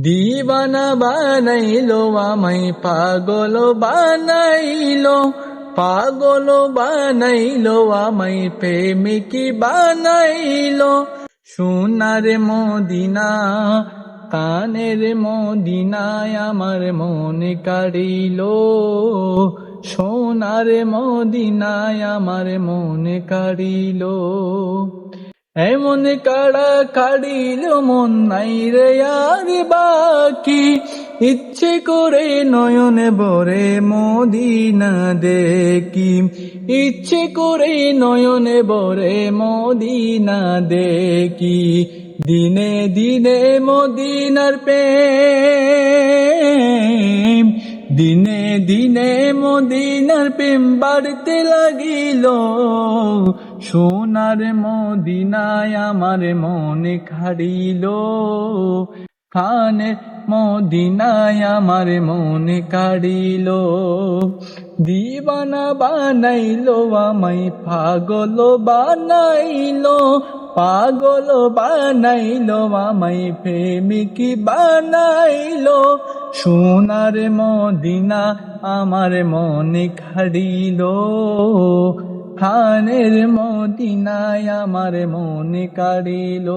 দিবানা বানাইলো আমায় পাগল বানাইলো, পাগল বানাইলো আমায় প্রেমিক বানাইলো। সোনার মদিনা কানের মদিনায় আমার মন কাড়িলো, সোনার মদিনায় আমার মন কাড়িলো। এমন কাড়া কাড়িল মন নাই রে আর বাকি, ইচ্ছে করে নয়ন ভরে মদিনা দেখি, ইচ্ছে করে নয়ন ভরে মদিনা দেখি। দিনে দিনে মদিনার প্রেম, দিনে দিনে মদিনার প্রেম বাড়তে লাগিল। সোনার মদিনায় আমার মন কাড়িল, খানের মদিনায় আমার মন কাড়িল। দিবানা বানাইলো আমায় পাগল বানাইলো, পাগল বানাইলো আমায় প্রেমিক বানাইলো। সোনার মদিনা আমার মন কাড়িল, খানের মদিনায় আমার মন কাড়িল।